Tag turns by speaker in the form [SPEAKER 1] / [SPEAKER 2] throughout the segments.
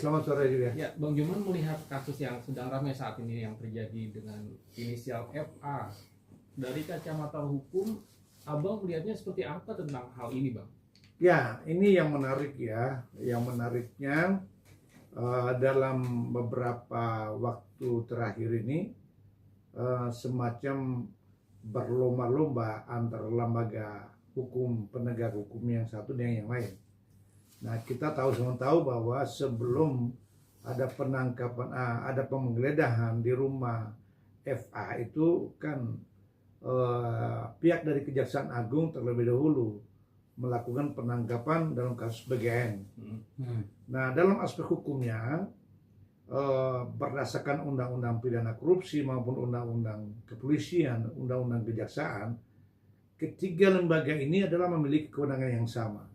[SPEAKER 1] selamat sore juga.
[SPEAKER 2] Ya, Bang Juman melihat kasus yang sedang ramai saat ini yang terjadi dengan inisial FA. Dari kacamata hukum, Abang melihatnya seperti apa tentang hal ini, Bang?
[SPEAKER 1] Ya, ini yang menarik ya. Yang menariknya dalam beberapa waktu terakhir ini semacam berlomba-lomba antar lembaga hukum, penegak hukum yang satu dengan yang lain. Nah, kita semua tahu bahwa sebelum ada penangkapan, ada penggeledahan di rumah FA itu kan pihak dari Kejaksaan Agung terlebih dahulu melakukan penangkapan dalam kasus BGN. Nah, dalam aspek hukumnya berdasarkan Undang-Undang Pidana Korupsi maupun Undang-Undang Kepolisian, Undang-Undang Kejaksaan, ketiga lembaga ini adalah memiliki kewenangan yang sama.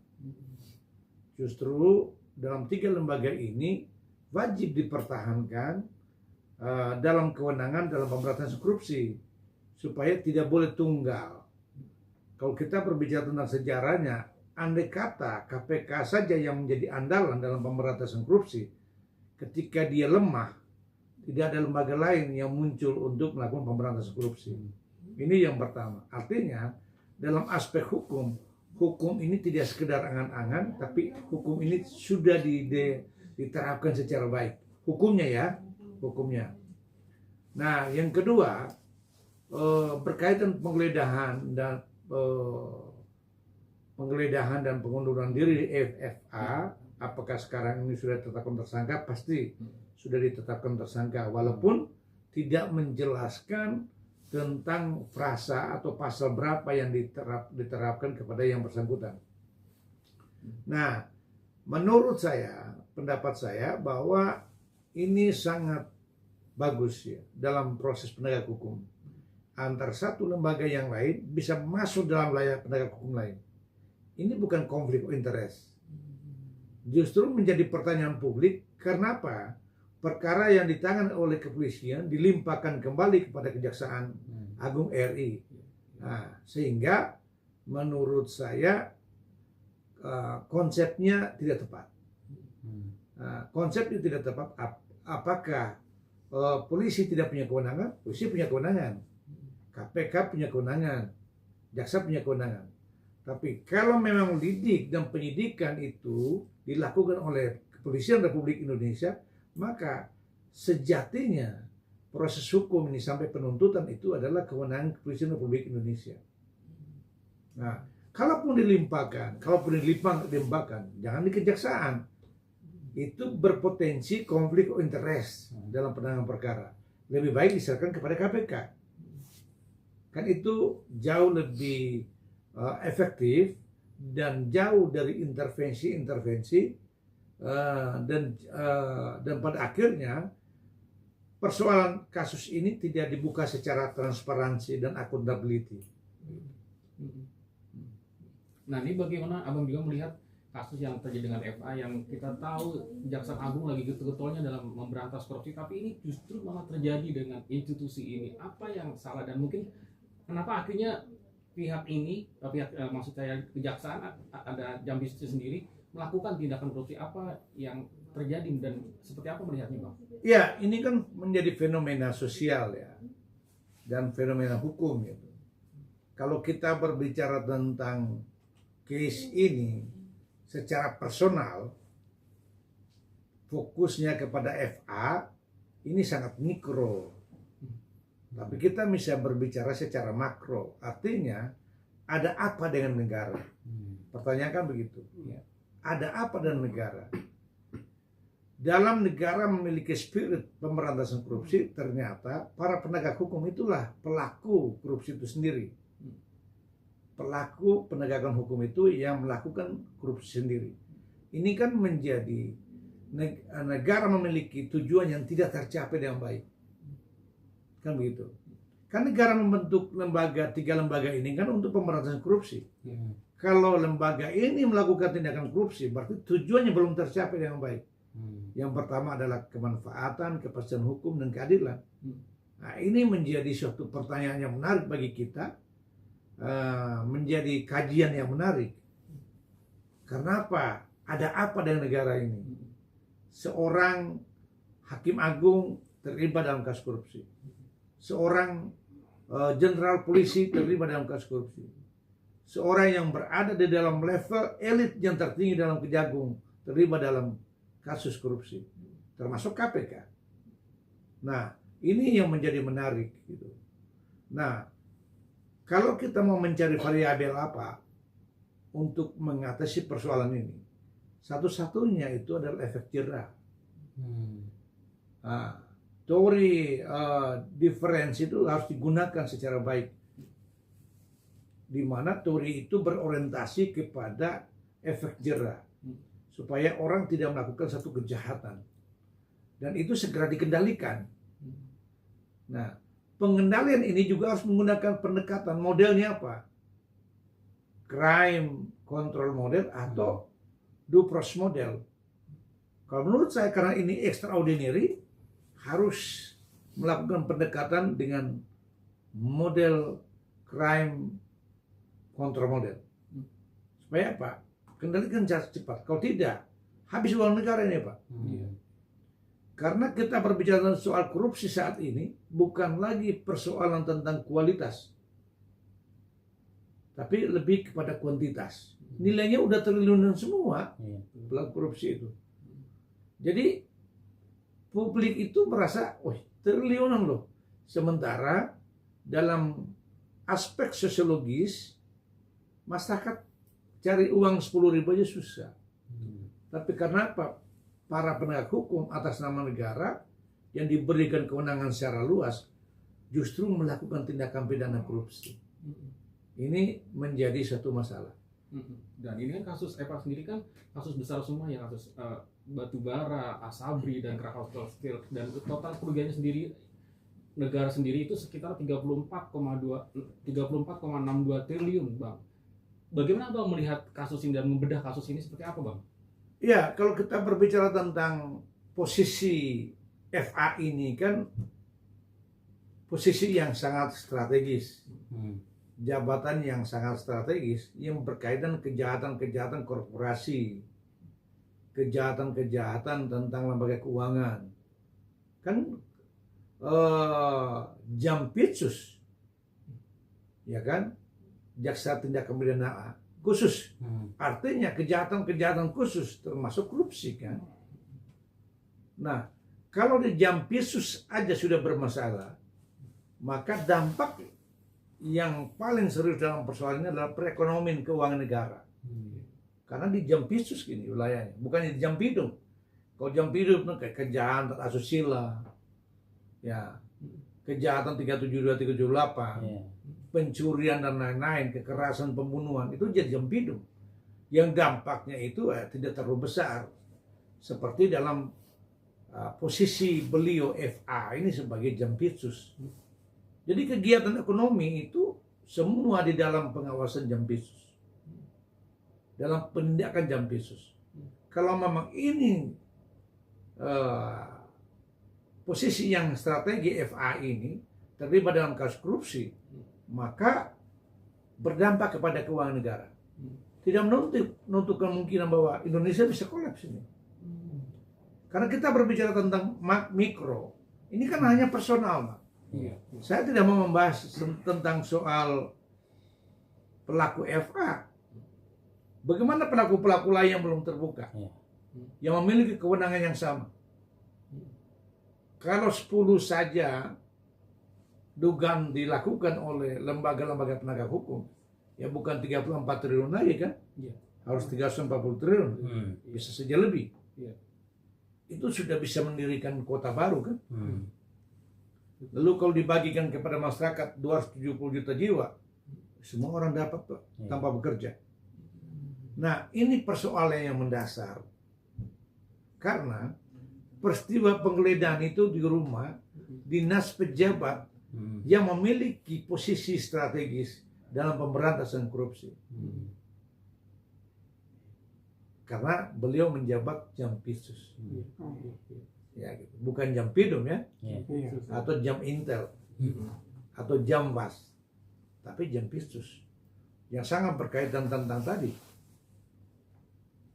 [SPEAKER 1] Justru dalam tiga lembaga ini wajib dipertahankan dalam kewenangan dalam pemberantasan korupsi supaya tidak boleh tunggal. Kalau kita berbicara tentang sejarahnya, andai kata KPK saja yang menjadi andalan dalam pemberantasan korupsi, ketika dia lemah, tidak ada lembaga lain yang muncul untuk melakukan pemberantasan korupsi. Ini yang pertama. Artinya dalam aspek hukum ini tidak sekedar angan-angan, tapi hukum ini sudah diterapkan secara baik. Hukumnya ya, hukumnya. Nah, yang kedua, berkaitan penggeledahan dan pengunduran diri FA, apakah sekarang ini sudah ditetapkan tersangka? Pasti sudah ditetapkan tersangka, walaupun tidak menjelaskan tentang frasa atau pasal berapa yang diterapkan kepada yang bersangkutan. Nah, menurut saya, pendapat saya bahwa ini sangat bagus ya dalam proses penegak hukum. Antar satu lembaga yang lain bisa masuk dalam layar penegak hukum lain. Ini bukan konflik of interest. Justru menjadi pertanyaan publik, karena apa? Perkara yang ditangani oleh kepolisian dilimpahkan kembali kepada Kejaksaan Agung RI. Nah, sehingga menurut saya konsepnya tidak tepat. Konsepnya tidak tepat. Apakah polisi tidak punya kewenangan? Polisi punya kewenangan. KPK punya kewenangan. Jaksa punya kewenangan. Tapi kalau memang lidik dan penyidikan itu dilakukan oleh Kepolisian Republik Indonesia, maka sejatinya proses hukum ini sampai penuntutan itu adalah kewenangan Kepolisian Republik Indonesia. Nah, kalaupun dilimpahkan, jangan di kejaksaan. Itu berpotensi konflik of interest dalam penanganan perkara. Lebih baik diserahkan kepada KPK. Kan itu jauh lebih efektif dan jauh dari intervensi dan pada akhirnya persoalan kasus ini tidak dibuka secara transparansi dan accountability.
[SPEAKER 2] Nah, ini bagaimana Abang juga melihat kasus yang terjadi dengan FA yang kita tahu Jaksa Agung lagi getol-getolnya dalam memberantas korupsi, tapi ini justru malah terjadi dengan institusi ini. Apa yang salah dan mungkin kenapa akhirnya maksud saya kejaksaan ada Jambi sendiri melakukan tindakan korupsi? Apa yang terjadi dan seperti apa melihatnya, Bang?
[SPEAKER 1] Ya, ini kan menjadi fenomena sosial ya, dan fenomena hukum gitu. Kalau kita berbicara tentang case ini secara personal, fokusnya kepada FA ini sangat mikro. Tapi kita bisa berbicara secara makro. Artinya ada apa dengan negara? Pertanyaan kan begitu. Ada apa dengan negara? Dalam negara memiliki spirit pemberantasan korupsi, ternyata para penegak hukum itulah pelaku korupsi itu sendiri. Pelaku penegakan hukum itu yang melakukan korupsi sendiri. Ini kan menjadi negara memiliki tujuan yang tidak tercapai dengan baik. Kan begitu. Kan negara membentuk tiga lembaga ini kan untuk pemberantasan korupsi. Kalau lembaga ini melakukan tindakan korupsi, berarti tujuannya belum tercapai dengan baik. Yang pertama adalah kemanfaatan, kepastian hukum, dan keadilan. Nah, ini menjadi suatu pertanyaan yang menarik bagi kita, menjadi kajian yang menarik. Karena apa? Ada apa dengan negara ini? seorang hakim agung terlibat dalam kasus korupsi, seorang jenderal polisi terlibat dalam kasus korupsi, seorang yang berada di dalam level elit yang tertinggi dalam Kejagung terlibat dalam kasus korupsi, termasuk KPK. Nah, ini yang menjadi menarik gitu. Nah, kalau kita mau mencari variabel apa untuk mengatasi persoalan ini, satu-satunya itu adalah efek jerah. Nah, teori difference itu harus digunakan secara baik, di mana teori itu berorientasi kepada efek jerah, supaya orang tidak melakukan satu kejahatan dan itu segera dikendalikan. Nah, pengendalian ini juga harus menggunakan pendekatan modelnya apa? Crime control model atau due process model. Kalau menurut saya, karena ini extraordinary, harus melakukan pendekatan dengan model crime control model. Supaya apa? Kendalikan cepat. Kalau tidak, habis uang negara ini, Pak. Karena kita berbicara soal korupsi saat ini bukan lagi persoalan tentang kualitas, tapi lebih kepada kuantitas. Nilainya udah triliunan semua pelaku korupsi itu. Jadi publik itu merasa, wah, triliunan loh. Sementara dalam aspek sosiologis, masyarakat cari uang 10.000 aja susah. Tapi karena apa? Para penegak hukum atas nama negara yang diberikan kewenangan secara luas justru melakukan tindakan pidana korupsi. Ini menjadi satu masalah.
[SPEAKER 2] Dan ini kan kasus EPA sendiri kan kasus besar semua ya, kasus batubara, Asabri, dan Krakatau Steel, dan total kerugiannya sendiri negara sendiri itu sekitar 34,62 triliun, Bang. Bagaimana Bang melihat kasus ini dan membedah kasus ini seperti apa, Bang?
[SPEAKER 1] Ya, kalau kita berbicara tentang posisi FA ini kan posisi yang sangat strategis, jabatan yang sangat strategis yang berkaitan kejahatan-kejahatan korporasi, kejahatan-kejahatan tentang lembaga keuangan. Kan Jampitsus, ya kan, jaksa tindak pidana khusus, artinya kejahatan-kejahatan khusus termasuk korupsi kan. Nah, kalau di Jampitsus aja sudah bermasalah, maka dampak yang paling serius dalam persoalan ini adalah perekonomian keuangan negara. Karena di Jampitsus gini wilayahnya, bukan di Jampidum. Kalau Jampidum itu kayak kejahatan asusila, ya, kejahatan 372, 378, pencurian dan lain-lain, kekerasan, pembunuhan, itu jadi Jampidum. Yang dampaknya itu tidak terlalu besar. Seperti dalam posisi beliau FA ini sebagai Jampitsus. Jadi kegiatan ekonomi itu semua di dalam pengawasan Jampitsus, dalam penindakan Jampitsus. Kalau memang ini posisi yang strategi FA ini terlibat dalam kasus korupsi, maka berdampak kepada keuangan negara. Tidak menutup kemungkinan bahwa Indonesia bisa kolaps ini. Karena kita berbicara tentang mikro, ini kan hanya personal, Pak. Saya tidak mau membahas tentang soal pelaku FA. Bagaimana pelaku-pelaku lain yang belum terbuka, yang memiliki kewenangan yang sama? Kalau 10 saja dugaan dilakukan oleh lembaga-lembaga penegak hukum, ya bukan 34 triliun lagi kan? Harus 340 triliun, bisa saja lebih. Itu sudah bisa mendirikan kota baru kan? Lalu kalau dibagikan kepada masyarakat 270 juta jiwa, semua orang dapat Pak, tanpa bekerja. Nah, ini persoalan yang mendasar. Karena peristiwa penggeledahan itu di rumah dinas pejabat yang memiliki posisi strategis dalam pemberantasan korupsi. Karena beliau menjabat Jampitsus. Ya, gitu. Bukan Jampidum ya, atau Jam Intel, atau Jambas, tapi Jampitsus yang sangat berkaitan tentang tadi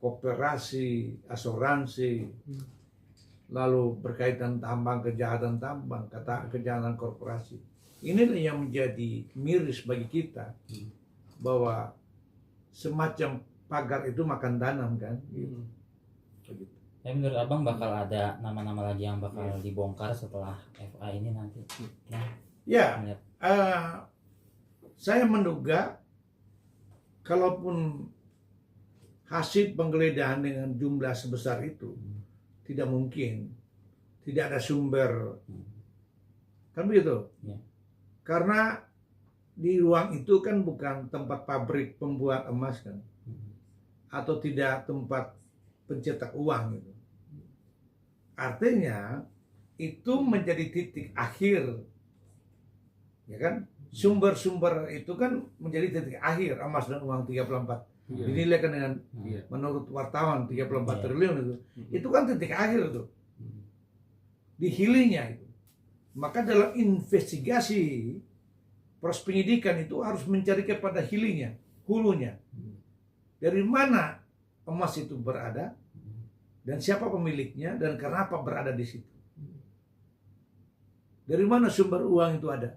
[SPEAKER 1] koperasi, asuransi, lalu berkaitan tambang, kejahatan tambang, kejahatan korporasi. Inilah yang menjadi miris bagi kita, bahwa semacam pagar itu makan tanam kan. Gitu. Begitu.
[SPEAKER 3] Tapi menurut abang bakal ada nama-nama lagi yang bakal dibongkar setelah FA ini nanti?
[SPEAKER 1] Ya, saya menduga kalaupun hasil penggeledahan dengan jumlah sebesar itu, tidak mungkin tidak ada sumber, kan begitu?
[SPEAKER 3] Ya.
[SPEAKER 1] Karena di ruang itu kan bukan tempat pabrik pembuat emas kan, atau tidak tempat pencetak uang gitu. Artinya itu menjadi titik akhir, ya kan? Sumber-sumber itu kan menjadi titik akhir emas dan uang 34. Dinilai kan dengan menurut wartawan 34 triliun itu. Itu kan titik akhir itu. Dihilinya itu. Maka dalam investigasi proses penyidikan itu harus mencari kepada hilinya, hulunya. Dari mana emas itu berada, dan siapa pemiliknya, dan kenapa berada di situ. Dari mana sumber uang itu ada.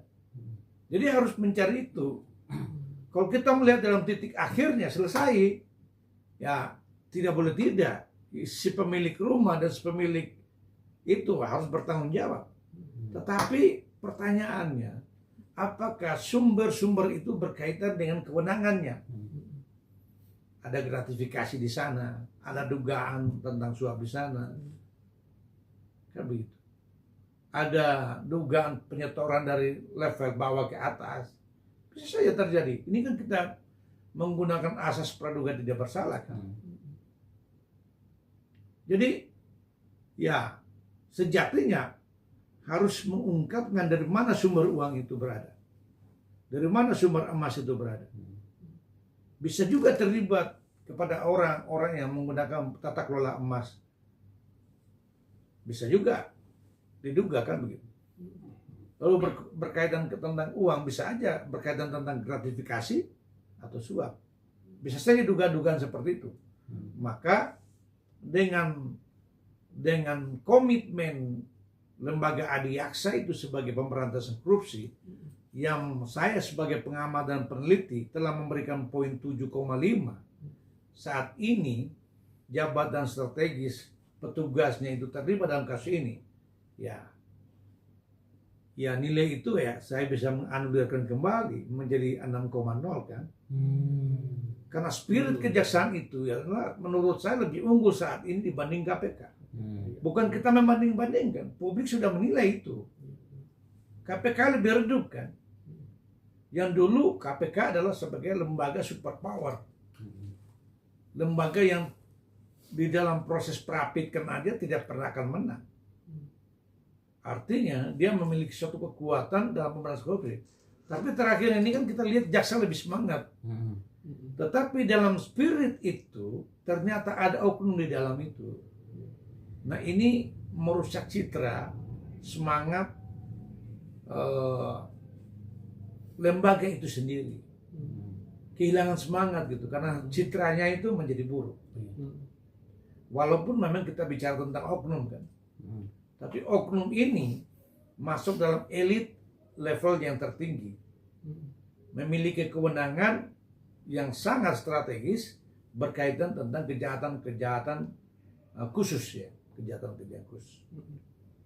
[SPEAKER 1] Jadi harus mencari itu. Kalau kita melihat dalam titik akhirnya selesai, ya tidak boleh tidak. Si pemilik rumah dan si pemilik itu harus bertanggung jawab. Tetapi pertanyaannya, apakah sumber-sumber itu berkaitan dengan kewenangannya? Ada gratifikasi di sana, ada dugaan tentang suap di sana, kan begitu. Ada dugaan penyetoran dari level bawah ke atas, bisa saja terjadi. Ini kan kita menggunakan asas praduga tidak bersalah kan. Jadi ya sejatinya harus mengungkapkan dari mana sumber uang itu berada, dari mana sumber emas itu berada. Bisa juga terlibat kepada orang-orang yang menggunakan tata kelola emas. Bisa juga diduga kan begitu. Lalu berkaitan tentang uang, bisa aja berkaitan tentang gratifikasi atau suap. Bisa saja dugaan-dugaan seperti itu. Maka dengan komitmen lembaga Adiaksa itu sebagai pemberantasan korupsi, yang saya sebagai pengamat dan peneliti telah memberikan poin 7,5. Saat ini jabatan strategis petugasnya itu terlibat dalam kasus ini, ya nilai itu ya saya bisa menganulirkan kembali menjadi 6,0 kan. Karena spirit kejaksaan itu ya menurut saya lebih unggul saat ini dibanding KPK. Bukan kita membanding-bandingkan, publik sudah menilai itu. KPK lebih redup kan. Yang dulu KPK adalah sebagai lembaga superpower, lembaga yang di dalam proses perapitkan aja tidak pernah akan menang. Artinya dia memiliki suatu kekuatan dalam pemberantasan korupsi. Tapi terakhir ini kan kita lihat jaksa lebih semangat. Tetapi dalam spirit itu ternyata ada oknum di dalam itu. Nah ini merusak citra, semangat lembaga itu sendiri. Kehilangan semangat gitu karena citranya itu menjadi buruk. Walaupun memang kita bicara tentang oknum kan. Tapi oknum ini masuk dalam elit level yang tertinggi. Memiliki kewenangan yang sangat strategis berkaitan tentang kejahatan-kejahatan khusus ya. Kejahatan-kejahatan khusus.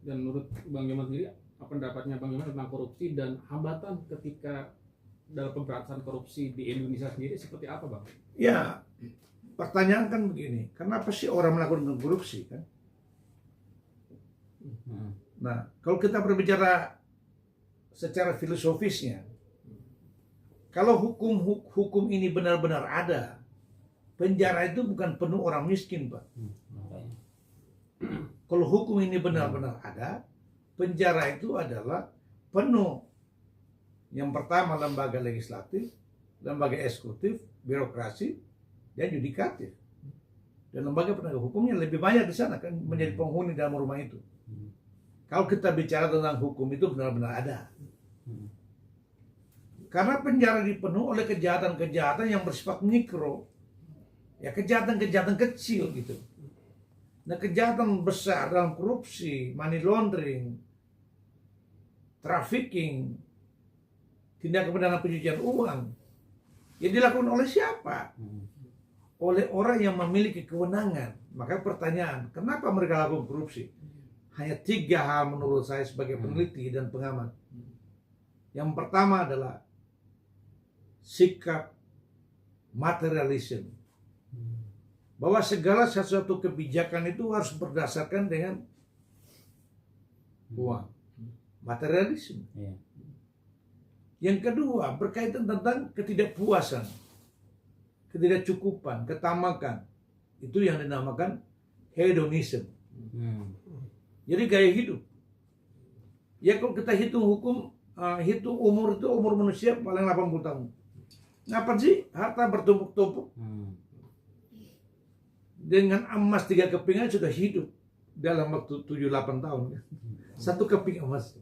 [SPEAKER 2] Dan menurut Bang Joman sendiri, apa pendapatnya Bang Joman tentang korupsi dan hambatan ketika dalam pemberantasan korupsi di Indonesia sendiri seperti apa Bang?
[SPEAKER 1] Ya, pertanyaan kan begini, kenapa sih orang melakukan korupsi kan? Nah, kalau kita berbicara secara filosofisnya, kalau hukum ini benar-benar ada, penjara itu bukan penuh orang miskin, Pak. Kalau hukum ini benar-benar ada, penjara itu adalah penuh. Yang pertama lembaga legislatif, lembaga eksekutif, birokrasi, dan yudikatif. Dan lembaga penegak hukumnya lebih banyak di sana kan menjadi penghuni dalam rumah itu. Kalau kita bicara tentang hukum itu benar-benar ada. Karena penjara dipenuhi oleh kejahatan-kejahatan yang bersifat mikro. Ya kejahatan-kejahatan kecil gitu. Nah, kejahatan besar dalam korupsi, money laundering, trafficking, tindak pidana pencucian uang, yang dilakukan oleh siapa? Oleh orang yang memiliki kewenangan. Maka pertanyaan, kenapa mereka lakukan korupsi? Hanya 3 hal menurut saya sebagai peneliti dan pengamat. Yang pertama adalah sikap materialism. Bahwa segala sesuatu kebijakan itu harus berdasarkan dengan uang. Materialisme. Yang kedua, berkaitan tentang ketidakpuasan, ketidakcukupan, ketamakan. Itu yang dinamakan hedonism. Jadi gaya hidup. Ya kalau kita hitung hukum, hitung umur itu, umur manusia paling 80 tahun. Ngapa sih harta bertumpuk-tumpuk? Dengan emas 3 kepingan sudah hidup dalam waktu 7-8 tahun. 1 keping emas.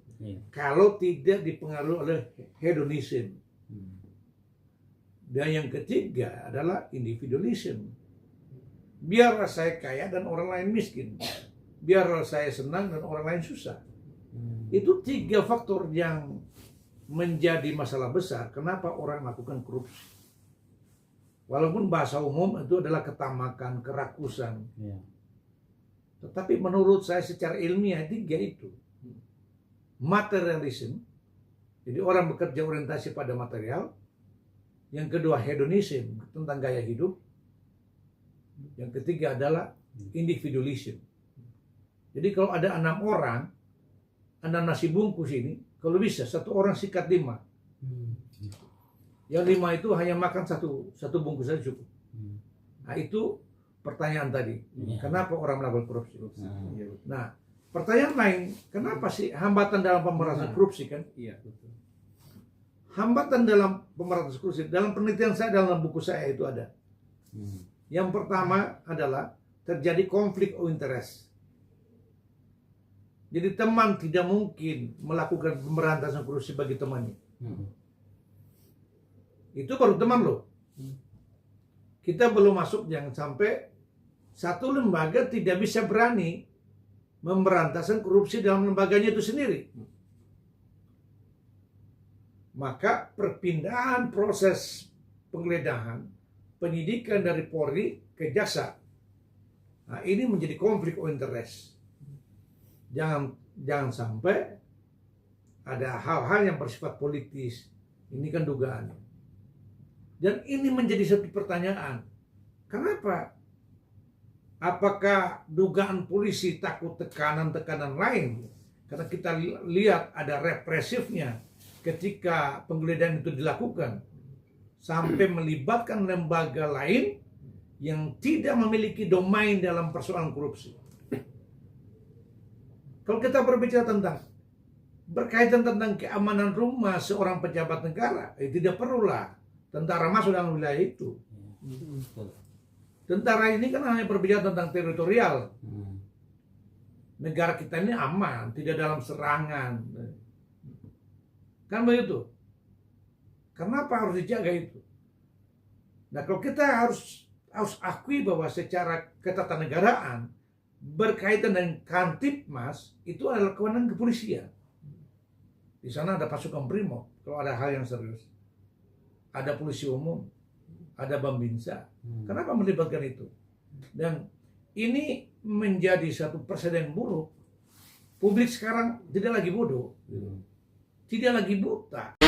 [SPEAKER 1] Kalau tidak dipengaruhi oleh hedonism. Dan yang ketiga adalah individualism. Biarlah saya kaya dan orang lain miskin. Biarlah saya senang dan orang lain susah. Itu 3 faktor yang menjadi masalah besar. Kenapa orang melakukan korupsi? Walaupun bahasa umum itu adalah ketamakan, kerakusan. Tetapi menurut saya secara ilmiah 3 itu. Materialism. Jadi orang bekerja orientasi pada material. Yang kedua hedonism, tentang gaya hidup. Yang ketiga adalah individualism. Jadi kalau ada 6 orang, 6 nasi bungkus ini, kalau bisa 1 orang sikat 5. Yang 5 itu hanya makan satu bungkus saja cukup. Nah itu pertanyaan tadi. Kenapa orang melakukan korupsi? Nah, pertanyaan lain, kenapa sih hambatan dalam pemberantasan korupsi kan?
[SPEAKER 2] Iya, betul.
[SPEAKER 1] Hambatan dalam pemberantasan korupsi, dalam penelitian saya, dalam buku saya itu ada. Yang pertama adalah terjadi konflik of interest. Jadi teman tidak mungkin melakukan pemberantasan korupsi bagi temannya. Itu baru teman loh. Kita belum masuk, jangan sampai satu lembaga tidak bisa berani memberantasan korupsi dalam lembaganya itu sendiri. Maka perpindahan proses penggeledahan, penyidikan dari Polri ke jaksa. Nah, ini menjadi konflik of interest. Jangan sampai ada hal-hal yang bersifat politis. Ini kan dugaan. Dan ini menjadi satu pertanyaan. Kenapa? Apakah dugaan polisi takut tekanan-tekanan lain? Karena kita lihat ada represifnya ketika penggeledahan itu dilakukan. Sampai melibatkan lembaga lain yang tidak memiliki domain dalam persoalan korupsi. Kalau kita berbicara tentang berkaitan tentang keamanan rumah seorang pejabat negara, tidak perlulah tentara masuk dalam wilayah itu. Tentara ini kan hanya berbicara tentang teritorial. Negara kita ini aman, tidak dalam serangan. Kan begitu. Kenapa harus dijaga itu? Nah, kalau kita harus akui bahwa secara ketatanegaraan berkaitan dengan Kamtibmas itu adalah kewenangan kepolisian. Di sana ada pasukan Brimob kalau ada hal yang serius. Ada polisi umum, ada Bambinsa. Kenapa melibatkan itu? Dan ini menjadi satu presiden buruk. Publik sekarang tidak lagi bodoh, tidak lagi buta.